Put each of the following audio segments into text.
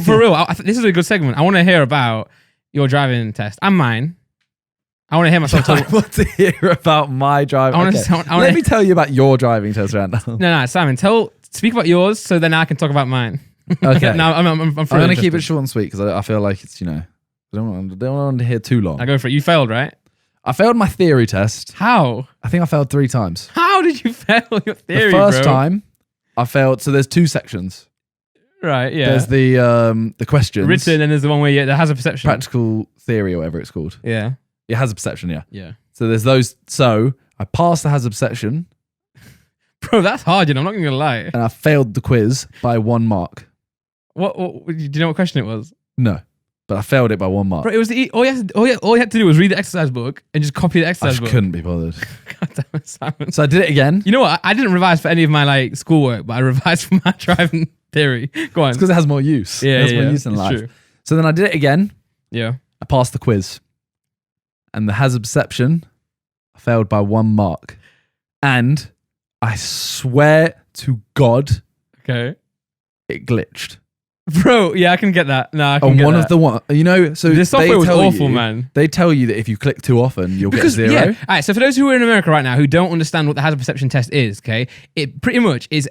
For real, this is a good segment. I want to hear about your driving test and mine. I want to hear myself talk. I want to hear about my driving. Let me tell you about your driving test, Randall. No, Simon, speak about yours so then I can talk about mine. Okay. Now I'm going to keep it short and sweet because I feel like it's, I don't want to hear too long. I go for it. You failed, right? I failed my theory test. How? I think I failed 3 times. How did you fail your theory, The first time I failed, so there's 2 sections. Right, yeah. There's the questions. Written, and there's the one where that has a perception. Practical theory or whatever it's called. Yeah. It has a perception, yeah. Yeah. So there's those. So I passed the hazard perception. Bro, that's hard, I'm not going to lie. And I failed the quiz by 1 mark. What? Do you know what question it was? No. But I failed it by 1 mark. Bro, it was all you had to do was read the exercise book and just copy the exercise book. I couldn't be bothered. God damn it, Simon. So I did it again. You know what? I didn't revise for any of my schoolwork, but I revised for my driving theory. Go on. It's because it has more use. Yeah, it has more use in life. True. So then I did it again. Yeah. I passed the quiz. And the hazard perception, I failed by 1 mark. And I swear to God, okay, it glitched. Bro, yeah, I can get that. No, I can on get one that. of the one, so the software was awful, man. They tell you that if you click too often, you'll get 0. Yeah. All right, so for those who are in America right now who don't understand what the hazard perception test is, okay, it pretty much is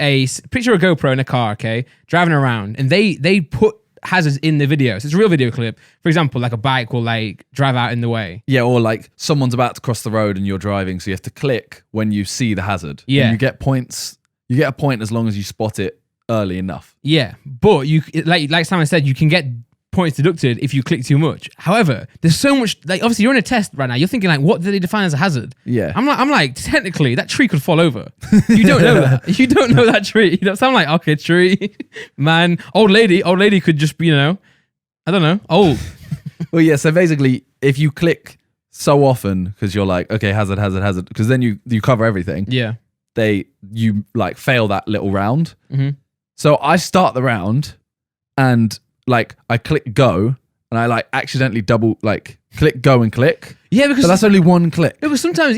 picture a GoPro in a car, okay, driving around, and they put hazards in the video. So it's a real video clip. For example, like a bike will drive out in the way. Yeah, or someone's about to cross the road and you're driving, so you have to click when you see the hazard. Yeah. And you get points. You get a point as long as you spot it early enough. Yeah, but like Simon said, you can get points deducted if you click too much. However, there's so much, obviously you're in a test right now. You're thinking what do they define as a hazard? Yeah. I'm like, technically that tree could fall over. You don't know that. You don't know that tree. So I'm like, okay, tree, man, old lady could just be, I don't know, old. Well, yeah. So basically, if you click so often, because you're like, okay, hazard, because then you cover everything. Yeah. You fail that little round. Mm-hmm. So I start the round, and I click go, and I accidentally double click go and click. Yeah, because that's only 1 click. It was sometimes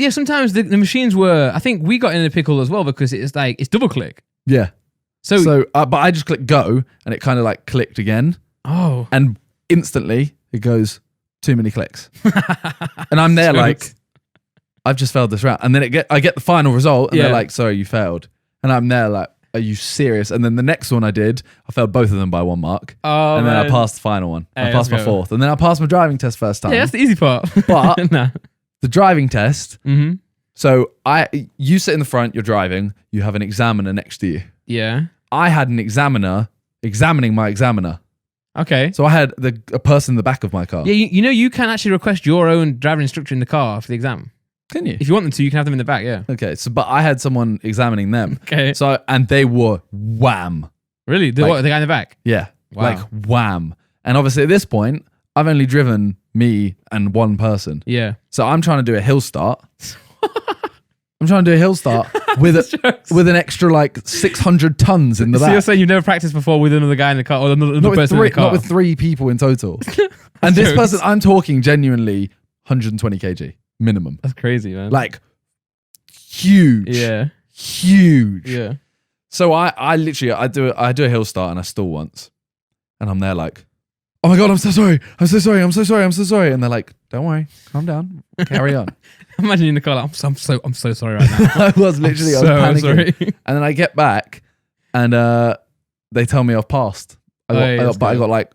the machines were. I think we got in a pickle as well because it's double click. Yeah. So but I just clicked go, and it kind of clicked again. Oh. And instantly it goes too many clicks, and I'm there I've just failed this round, and then I get the final result, and they're like, sorry, you failed, and I'm there like, are you serious? And then the next one I did, I failed both of them by 1 mark. Oh, and then I passed the final one. Hey, I passed my 4th, and then I passed my driving test first time. Yeah, that's the easy part. But nah. the driving test. Mm-hmm. So you sit in the front, you're driving. You have an examiner next to you. Yeah. I had an examiner examining my examiner. Okay. So I had a person in the back of my car. Yeah, you can actually request your own driving instructor in the car for the exam. Can you? If you want them to, you can have them in the back, yeah. Okay, but I had someone examining them. Okay. And they were wham. Really? The guy in the back? Yeah. Wow. Wham. And obviously at this point, I've only driven me and 1 person. Yeah. So I'm trying to do a hill start. with an extra 600 tons in the back. So you're saying you've never practiced before with another guy in the car or another person in the car? Not with 3 people in total. And this person, I'm talking genuinely 120 kg minimum. That's crazy, man. Huge. Yeah. Huge. Yeah. So I literally, I do a hill start and I stall once. And I'm there oh my God, I'm so sorry. I'm so sorry. And they're like, don't worry, calm down, carry on. Imagine you in the car I'm so sorry right now. I was literally, I was panicking. Sorry. And then I get back and they tell me I've passed. I got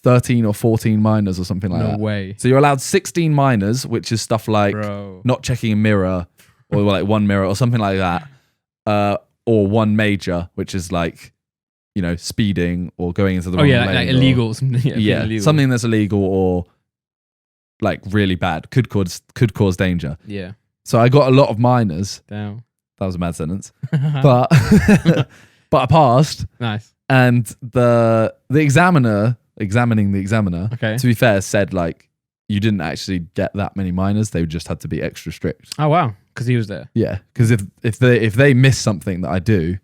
13 or 14 minors or something like that. No way. So you're allowed 16 minors, which is stuff like not checking a mirror or 1 mirror or something like that. Or 1 major, which is speeding or going into the wrong lane. Like illegal. Illegal. Something that's illegal or really bad. Could cause danger. Yeah. So I got a lot of minors. Damn. That was a mad sentence. but I passed. Nice. And the examiner examining the examiner, to be fair, said you didn't actually get that many minors. They just had to be extra strict. Oh wow, because he was there. Yeah, because if they miss something that I do,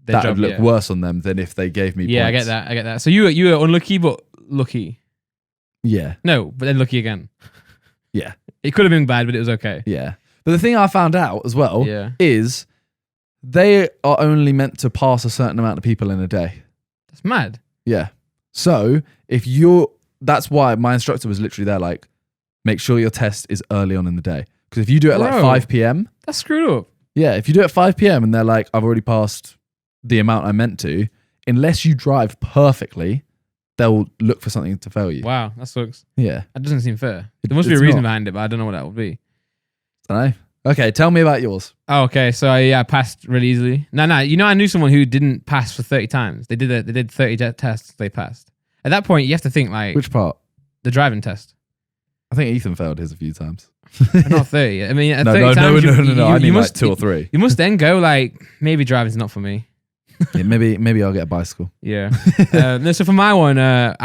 that would look worse on them than if they gave me. Yeah, points. I get that. So you were unlucky, but lucky. Yeah. No, but then lucky again. Yeah. It could have been bad, but it was okay. Yeah. But the thing I found out as well is they are only meant to pass a certain amount of people in a day. That's mad. Yeah. So that's why my instructor was literally there, like, make sure your test is early on in the day. Because if you do it at like 5 p.m. That's screwed up. Yeah, if you do it at 5 p.m. and they're like, I've already passed the amount I meant to, unless you drive perfectly, they'll look for something to fail you. Wow, that sucks. Yeah. That doesn't seem fair. There must be a reason behind it, but I don't know what that would be. I don't know. Okay, tell me about yours. Oh, okay. So I passed really easily. No. You know, I knew someone who didn't pass for 30 times. They did 30 tests. They passed. At that point, you have to think like... Which part? The driving test. I think Ethan failed his a few times. Not 30. I mean, at no, 30 times... No. I mean must, like 2 or 3. You must then go like, maybe driving's not for me. Yeah, maybe I'll get a bicycle. Yeah. No, so for my one, well,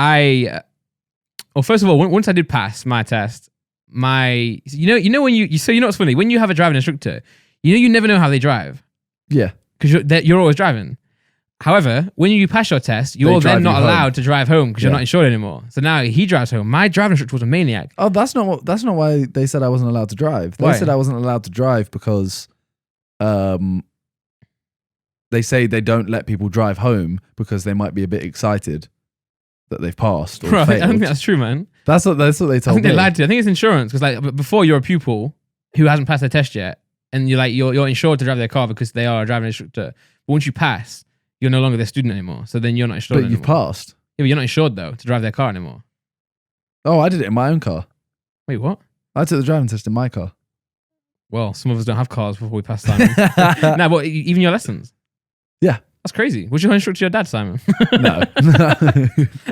first of all, once I did pass my test, you know when what's funny? When you have a driving instructor, you never know how they drive. Yeah. Because you're always driving. However, when you pass your test, you're then not allowed to drive home because you're not insured anymore. So now he drives home. My driving instructor was a maniac. Oh, that's not why they said I wasn't allowed to drive. They said I wasn't allowed to drive because they say they don't let people drive home because they might be a bit excited that they've passed or Right, failed. I don't think that's true, man. That's what they told me. I think they lied to you. I think it's insurance because like before you're a pupil who hasn't passed their test yet, and you're insured to drive their car because they are a driving instructor. But once you pass, you're no longer their student anymore. So then you're not insured anymore. But you've passed. Yeah, but you're not insured though to drive their car anymore. Oh, I did it in my own car. Wait, what? I took the driving test in my car. Well, some of us don't have cars before we pass Simon. No, but even your lessons. Yeah. That's crazy. Was your instructor your dad, Simon? No.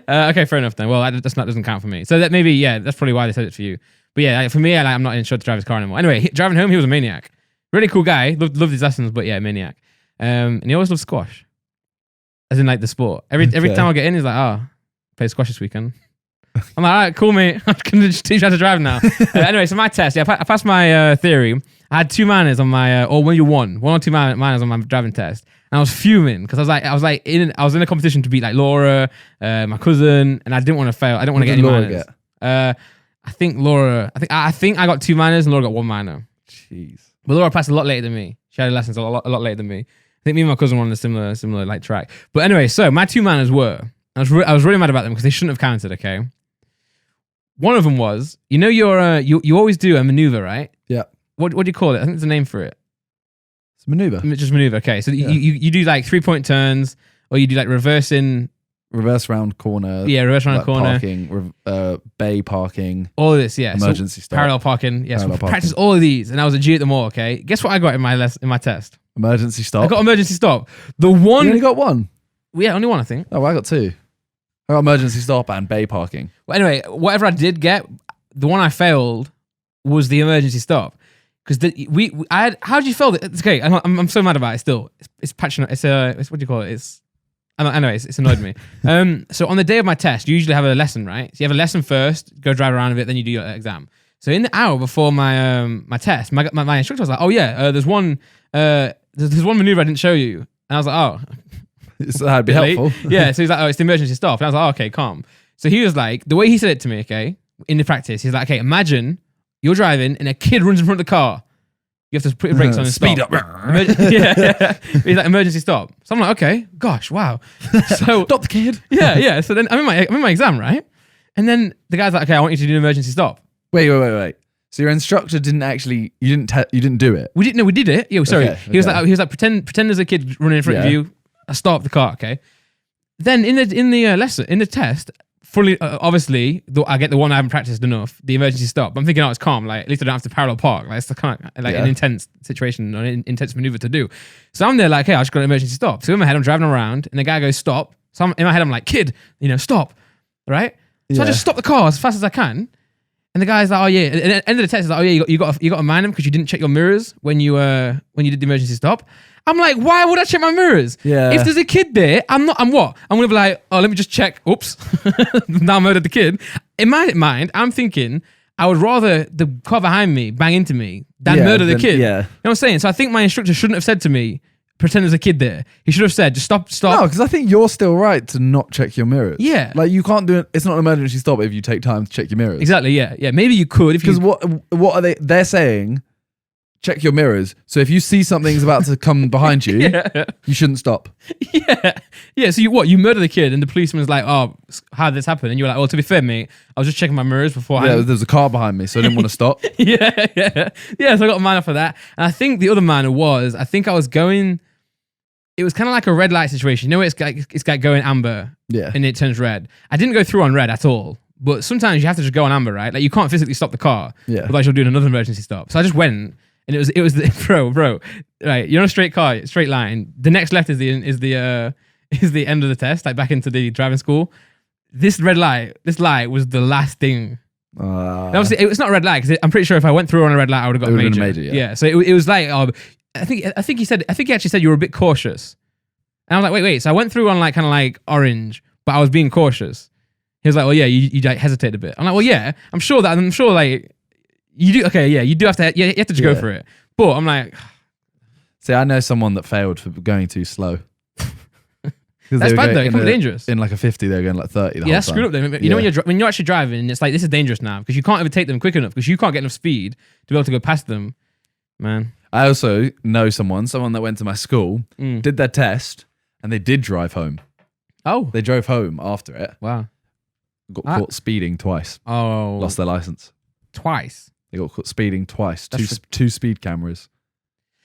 Okay, fair enough then. Well, that doesn't count for me. So that maybe, yeah, that's probably why they said it for you. But yeah, for me, I'm not insured to drive his car anymore. Anyway, driving home, he was a maniac. Really cool guy. Loved his lessons, but yeah, maniac. And he always loved squash. As in like the sport. Every time I get in, he's like, play squash this weekend. I'm like, all right, cool, mate. I can just teach you how to drive now. Anyway, so my test, I passed my theory. I had 2 minors on my, or when you one or 2 minors on my driving test. And I was fuming because I was in a competition to beat like Laura, my cousin, and I didn't want to fail. I didn't want to get any minors. I think I got 2 minors and Laura got 1 minor. Jeez. But Laura passed a lot later than me. She had lessons a lot later than me. I think me and my cousin were on a similar like track. But anyway, so my 2 minors were, I was really mad about them because they shouldn't have counted. Okay. One of them was, you always do a maneuver, right? Yeah. What do you call it? I think there's a name for it. It's maneuver. Just maneuver. Okay. So you do like 3-point turns, or you do like reverse round corner. Yeah, reverse round like corner. Parking, bay parking. All of this, yeah. Emergency stop. Parallel parking. Yes. Parallel parking. Practice all of these, and I was a G at them all. Okay. Guess what I got in my test? Emergency stop. I got emergency stop. The one. You only got 1. Yeah, only 1, I think. Oh, I got 2. I got emergency stop and bay parking. Well, anyway, whatever I did get, the one I failed was the emergency stop. Because how did you fail it? It's okay. I'm so mad about it still. It's patching. It's what do you call it? It's annoyed me. So on the day of my test, you usually have a lesson, right? So you have a lesson first, go drive around a bit, then you do your exam. So in the hour before my test, my instructor was like, "Oh yeah, there's one maneuver I didn't show you," and I was like, "Oh, so that'd be helpful." Yeah. So he's like, "Oh, it's the emergency stop," and I was like, oh, "Okay, calm." So he was like, the way he said it to me, okay, in the practice, he's like, "Okay, imagine you're driving and a kid runs in front of the car. You have to put your brakes on and speed stop. up." Yeah. He's like, emergency stop. So I'm like, okay, gosh, wow. So stop the kid. Yeah. So then I'm in my exam, right? And then the guy's like, okay, I want you to do an emergency stop. Wait. So your instructor didn't actually, you didn't do it. We did it. Yeah, sorry. Okay, He was like, pretend there's a kid running in front of you. I stop the car, okay? Then in the test, fully, obviously, I get the one I haven't practiced enough, the emergency stop. I'm thinking, it's calm. Like, at least I don't have to parallel park. Like, it's kind of like an intense situation or an intense maneuver to do. So I'm there like, hey, I just got an emergency stop. So in my head, I'm driving around and the guy goes, stop. So in my head, I'm like, kid, stop. Right? So I just stop the car as fast as I can. And the guy's like, oh yeah. And at the end of the test, he's like, oh yeah, you got to mind him because you didn't check your mirrors when you did the emergency stop. I'm like, why would I check my mirrors? Yeah. If there's a kid there, I'm what? I'm gonna be like, oh, let me just check. Oops, now I murdered the kid. In my mind, I'm thinking I would rather the car behind me bang into me than murder the kid. Yeah. You know what I'm saying? So I think my instructor shouldn't have said to me, pretend there's a kid there. He should have said, just stop. No, because I think you're still right to not check your mirrors. Yeah. Like you can't do it. It's not an emergency stop if you take time to check your mirrors. Exactly. Yeah. Maybe you could if you. Because what are they? They're saying, check your mirrors. So if you see something's about to come behind you, you shouldn't stop. Yeah. So you murder the kid, and the policeman's like, "Oh, how did this happen?" And you're like, "Well, to be fair, mate, I was just checking my mirrors beforehand." Yeah, there's a car behind me, so I didn't want to stop. yeah. So I got a man off of that, and I think the other man was, I think I was going. It was kind of like a red light situation. You know, it's like going amber, and it turns red. I didn't go through on red at all. But sometimes you have to just go on amber, right? Like you can't physically stop the car. Yeah. Otherwise you're doing another emergency stop. So I just went, and it was the, bro. Right, you're on a straight line. The next left is the end of the test, like back into the driving school. This light was the last thing. Obviously, it's not a red light because I'm pretty sure if I went through on a red light, I would have got a major. Yeah. So it was like, I think he actually said you were a bit cautious, and I was like, wait. So I went through on like kind of like orange, but I was being cautious. He was like, well, yeah, you like hesitate a bit. I'm like, well, yeah, I'm sure like you do. Okay, yeah, you do have to. Yeah, you have to just go for it. But I'm like, see, I know someone that failed for going too slow. That's bad though. It can be dangerous. In like a 50, they're going like 30. Yeah, that's screwed up. Then you know when you're actually driving, it's like this is dangerous now because you can't overtake them quick enough because you can't get enough speed to be able to go past them, man. I also know someone that went to my school, did their test, and they did drive home. Oh, they drove home after it. Wow. Got caught speeding twice. Oh. Lost their license. Twice? They got caught speeding twice. Two speed cameras.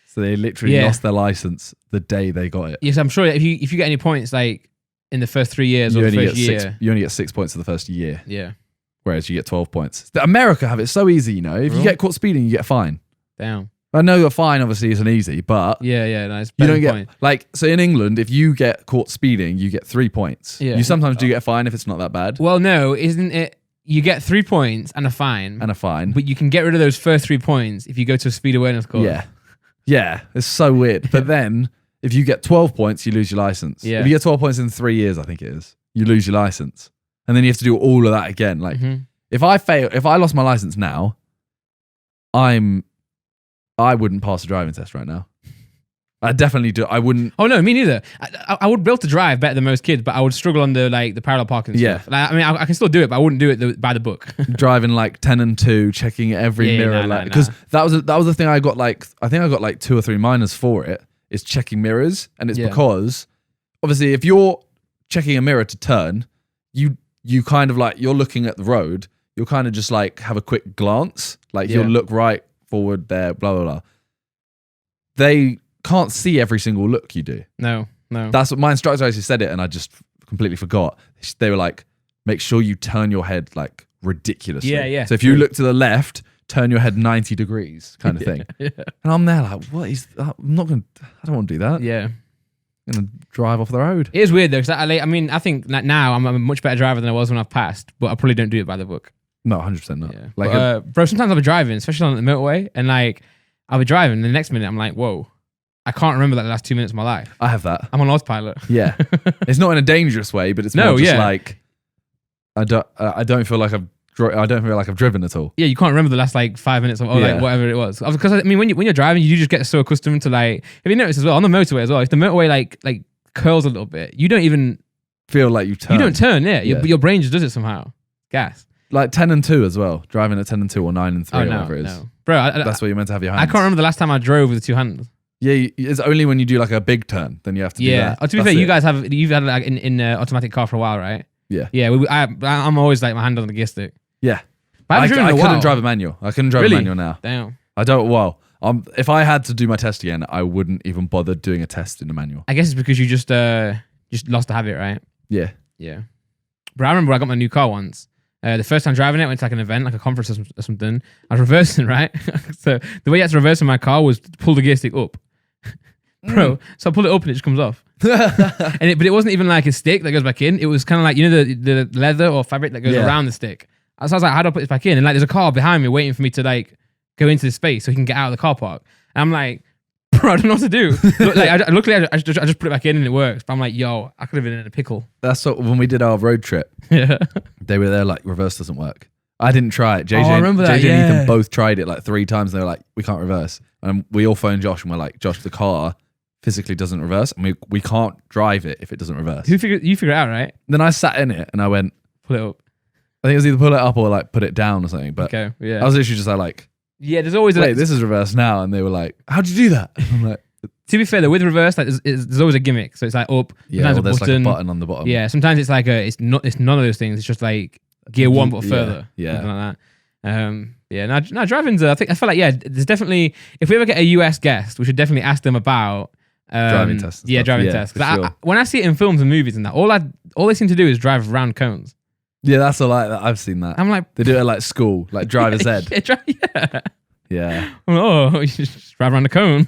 So they literally lost their license the day they got it. Yes, I'm sure if you get any points like in the first 3 years or the first year. You only get 6 points for the first year. Yeah. Whereas you get 12 points. America have it so easy, you know. If you get caught speeding, you get a fine. Damn. I know a fine obviously isn't easy, but yeah, no, it's you don't get like so in England. If you get caught speeding, you get 3 points. Yeah. You sometimes do get a fine if it's not that bad. Well, no, isn't it? You get 3 points and a fine, but you can get rid of those first 3 points if you go to a speed awareness course. Yeah, it's so weird. But then if you get 12 points, you lose your license. Yeah. If you get 12 points in 3 years, I think it is, you lose your license, and then you have to do all of that again. Like if I lost my license now, I wouldn't pass a driving test right now. I definitely do. I wouldn't. Oh no, me neither. I would be able to drive better than most kids, but I would struggle on the parallel parking stuff. Like, I mean, I can still do it, but I wouldn't do it by the book. Driving like 10 and 2, checking every mirror, because that was the thing I got. Like I think I got like 2 or 3 minors for it. Is checking mirrors, and it's because obviously if you're checking a mirror to turn, you kind of like you're looking at the road. You'll kind of just like have a quick glance, like you'll look right, forward, there, blah blah blah. They can't see every single look you do. No. That's what my instructor actually said it, and I just completely forgot. They were like, make sure you turn your head like ridiculously. Yeah. So if you look to the left, turn your head 90 degrees kind of thing. And I'm there like, what is that? I don't want to do that. Yeah. I'm going to drive off the road. It is weird though, because I think that now I'm a much better driver than I was when I've passed, but I probably don't do it by the book. No, 100% not. Yeah. Like, bro, sometimes I'll be driving, especially on the motorway, and like, I'll be driving, and the next minute I'm like, whoa, I can't remember the last 2 minutes of my life. I have that. I'm on autopilot. Yeah. It's not in a dangerous way, but it's more just like, I don't feel like I've driven at all. Yeah, you can't remember the last like 5 minutes of like whatever it was. Because I mean, when you're driving, you just get so accustomed to like. If you notice as well on the motorway as well, if the motorway like curls a little bit, you don't even feel like you turn. You don't turn. Yeah. Your brain just does it somehow. Gas. Like 10 and 2 as well. Driving at 10 and 2 or 9 and 3 or whatever it is. No. Bro, that's where you're meant to have your hands. I can't remember the last time I drove with 2 hands. Yeah, it's only when you do like a big turn, then you have to do that. Yeah. To be fair, you've had like in automatic car for a while, right? Yeah. Yeah. I'm always like my hand on the gear stick. Yeah. But I couldn't drive a manual. I couldn't drive a manual now. Damn. I don't. Well, if I had to do my test again, I wouldn't even bother doing a test in a manual. I guess it's because you just lost the habit, right? Yeah. Yeah. But I remember I got my new car once. The first time driving it, I went to like an event, like a conference or something. I was reversing, right? So the way you had to reverse in my car was to pull the gear stick up. Bro, so I pull it up and it just comes off. But it wasn't even like a stick that goes back in. It was kind of like, you know, the leather or fabric that goes around the stick. So I was like, how do I put this back in? And like, there's a car behind me waiting for me to like go into this space so he can get out of the car park. And I'm like, bro, I don't know what to do. Luckily, I just put it back in and it works. But I'm like, yo, I could have been in a pickle. That's what, when we did our road trip. Yeah. They were there like, reverse doesn't work. I didn't try it. I remember that, JJ and Ethan both tried it like 3 times. And they were like, we can't reverse. And we all phoned Josh and we're like, Josh, the car physically doesn't reverse. And we can't drive it if it doesn't reverse. You figure it out, right? Then I sat in it and I went, pull it up. I think it was either pull it up or like put it down or something. But okay, yeah. I was literally just like, Yeah, there's always Wait, this is reverse now, and they were like, "How'd you do that?" I'm like, to be fair, though, with reverse, like there's always a gimmick. So it's like up. "Yeah, sometimes well, there's button. like a button on the bottom." Yeah, sometimes it's like it's none of those things. It's just like gear one but further. Yeah. Something like that. Yeah. Now driving's. I feel like there's definitely, if we ever get a US guest, we should definitely ask them about driving tests. Yeah, driving tests. 'Cause Sure. when I see it in films and movies and that, all they seem to do is drive around cones. Yeah, that's all like that. I've seen that. I'm like, They do it at like school, like driver's ed. yeah. Yeah. I'm like, oh, you just drive around the cone.